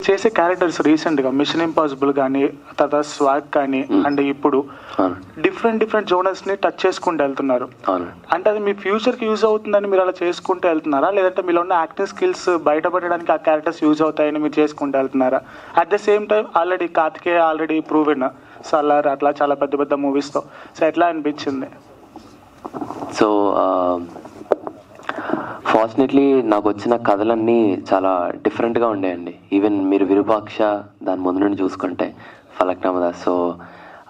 చేసే క్యారెక్టర్స్ రీసెంట్గా machine impossible కానీ తర్వాత స్వాగ్ కానీ అండ్ ఇప్పుడు డిఫరెంట్ జోనర్స్ని టచ్ చేసుకుంటూ వెళ్తున్నారు. అంటే అది మీ ఫ్యూచర్కి యూజ్ అవుతుందని మీరు అలా చేసుకుంటూ వెళ్తున్నారా, లేదంటే మీలో ఉన్న యాక్టింగ్ స్కిల్స్ బయటపడడానికి ఆ క్యారెక్టర్స్ యూజ్ అవుతాయని మీరు చేసుకుంటూ వెళ్తున్నారా? At the same time already Karthikeya already proven Salaar అట్లా చాలా పెద్ద మూవీస్తో. సో ఎట్లా అనిపించింది? సో ఫార్చునేట్లీ నాకు వచ్చిన కథలన్నీ చాలా డిఫరెంట్గా ఉండేయండి. ఈవెన్ మీరు విరూపాక్ష దాని ముందు నుండి చూసుకుంటే ఫలక్నామదాస్, సో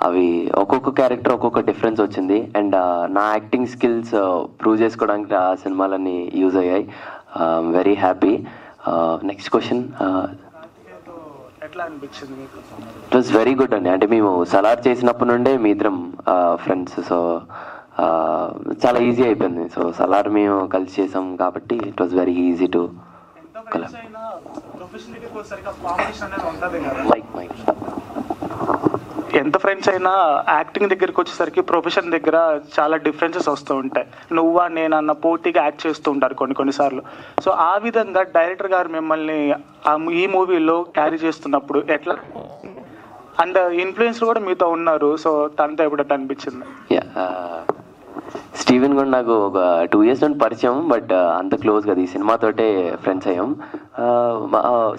అవి ఒక్కొక్క క్యారెక్టర్ ఒక్కొక్క డిఫరెన్స్ వచ్చింది. అండ్ నా యాక్టింగ్ స్కిల్స్ ప్రూవ్ చేసుకోవడానికి ఆ సినిమాలన్నీ యూజ్ అయ్యాయి. Very happy. Next question. It was very good అండి. అంటే మేము సలార్ చేసినప్పటి నుండే మీ ఇద్దరం ఫ్రెండ్స్, సో చాలా ఈజీ అయిపోయింది. సో సలార్ మేము కలిసి చేసాం కాబట్టి it was very easy to ఎంత ఫ్రెండ్స్ అయినా యాక్టింగ్ దగ్గరికి వచ్చేసరికి ప్రొఫెషన్ దగ్గర చాలా డిఫరెన్సెస్ వస్తూ ఉంటాయి. నువ్వా నేనన్న పోటీగా యాక్ట్ చేస్తూ ఉంటారు కొన్నిసార్లు. సో ఆ విధంగా డైరెక్టర్ గారు మిమ్మల్ని ఈ మూవీలో క్యారీ చేస్తున్నప్పుడు ఎట్లా, అండ్ ఇన్ఫ్లుయెన్స్ కూడా మీతో ఉన్నారు, సో తనతో ఎప్పుడైతే అనిపించింది? స్టీవెన్ కూడా నాకు ఒక 2 years నుండి పరిచయం, బట్ అంత క్లోజ్ కదా, ఈ సినిమాతోటే ఫ్రెండ్స్ అయ్యాం.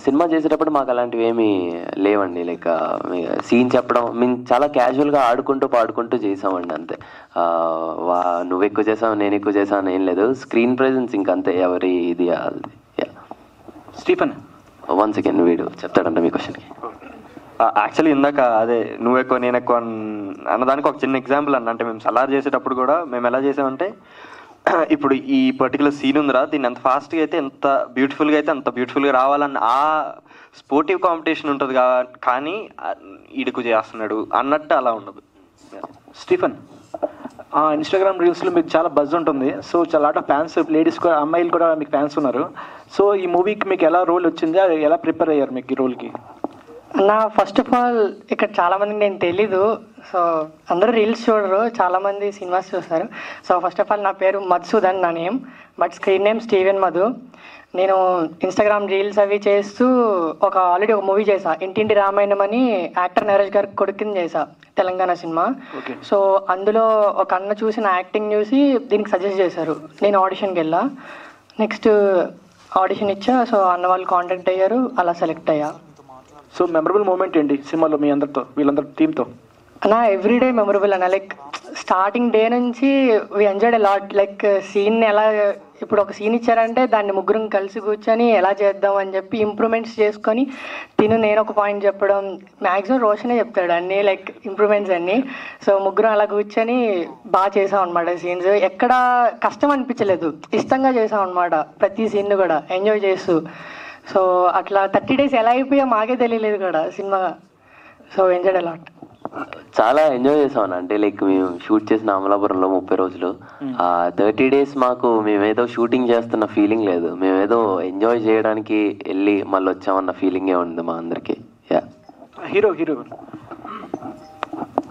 సినిమా చేసేటప్పుడు మాకు అలాంటివి ఏమీ లేవండి. లైక్ సీన్ చెప్పడం మేము చాలా క్యాజువల్గా ఆడుకుంటూ పాడుకుంటూ చేసామండి, అంతే. నువ్వు ఎక్కువ చేసావు నేను ఎక్కువ చేసావు ఏం లేదు, స్క్రీన్ ప్రెజెన్స్ ఇంకంతే, ఎవరి ఇది. స్టీఫెన్ 1 second వీడు చెప్తాడంట మీ క్వశ్చన్కి. యాక్చువల్లీ ఇందాక అదే నువ్వు ఎక్కువ నేను ఎక్కువ అన్నదానికి ఒక చిన్న ఎగ్జాంపుల్ అంటే మేము సలార్ చేసేటప్పుడు కూడా మేము ఎలా చేసామంటే, ఇప్పుడు ఈ పర్టికులర్ సీన్ ఉందిరా, దీన్ని ఎంత ఫాస్ట్గా అయితే ఎంత బ్యూటిఫుల్గా అయితే అంత బ్యూటిఫుల్గా రావాలని ఆ స్పోర్టివ్ కాంపిటీషన్ ఉంటుంది కానీ ఈడుకు చేస్తున్నాడు అన్నట్టు అలా ఉండదు. స్టీఫెన్, ఇన్స్టాగ్రామ్ రీల్స్లో మీకు చాలా బజ్ ఉంటుంది. సో చాలా లాట్ ఆఫ్ ఫ్యాన్స్, లేడీస్ కూడా, అమ్మాయిలు కూడా మీకు ఫ్యాన్స్ ఉన్నారు. సో ఈ మూవీకి మీకు ఎలా రోల్ వచ్చింది, ఎలా ప్రిపేర్ అయ్యారు మీకు ఈ రోల్కి? ఫస్ట్ ఆఫ్ ఆల్ ఇక్కడ చాలామందికి నేను తెలీదు, సో అందరూ రీల్స్ చూడరు, చాలామంది సినిమాస్ చూస్తారు. సో ఫస్ట్ ఆఫ్ ఆల్ నా పేరు మధుసూదన్ నా name, but screen name Steven Madhu. నేను ఇన్స్టాగ్రామ్ రీల్స్ అవి చేస్తూ ఆల్రెడీ ఒక మూవీ చేసా, ఇంటింటి రామాయణం అని, యాక్టర్ నరేష్ గారి కొడుకుని చేసా, తెలంగాణ సినిమా. సో అందులో ఒక అన్న చూసి నా యాక్టింగ్ చూసి దీనికి సజెస్ట్ చేశారు. నేను ఆడిషన్కి వెళ్ళా, నెక్స్ట్ ఆడిషన్ ఇచ్చా. సో అన్న వాళ్ళు కాంటాక్ట్ అయ్యారు, అలా సెలెక్ట్ అయ్యా. సో మెమరబుల్ మూమెంట్ ఏంటి సినిమాలో మీ అందరితో, వీళ్ళందరి టీంతో? అన్న ఎవ్రీడే మెమరబుల్ అన్న. లైక్ స్టార్టింగ్ డే నుంచి we enjoyed a lot. Like scene ఎలా, ఇప్పుడు ఒక సీన్ ఇచ్చారంటే దాన్ని ముగ్గురం కలిసి కూర్చొని ఎలా చేద్దాం అని చెప్పి ఇంప్రూవ్మెంట్స్ చేసుకొని, నేను ఒక పాయింట్ చెప్పడం, మ్యాక్సిమం రోషనే చెప్తాడు అన్నీ, లైక్ ఇంప్రూవ్మెంట్స్ అన్నీ. సో ముగ్గురం అలా కూర్చొని బాగా చేసాం అనమాట. సీన్స్ ఎక్కడ కష్టం అనిపించలేదు, ఇష్టంగా చేసాం అనమాట, ప్రతి సీన్ కూడా ఎంజాయ్ చేస్తూ. సో అట్లా 30 days ఎలా అయిపోయా మాకే తెలియలేదు కూడా cinema. So enjoyed a lot. చాలా ఎంజాయ్ చేసాం. అంటే లైక్ మేము షూట్ చేసిన అమలాపురంలో 30 రోజులు, 30 days మాకు మేమేదో షూటింగ్ చేస్తున్న ఫీలింగ్ లేదు, మేమేదో ఎంజాయ్ చేయడానికి వెళ్ళి మళ్ళీ వచ్చామన్న ఫీలింగే ఉంది మా అందరికి. హీరో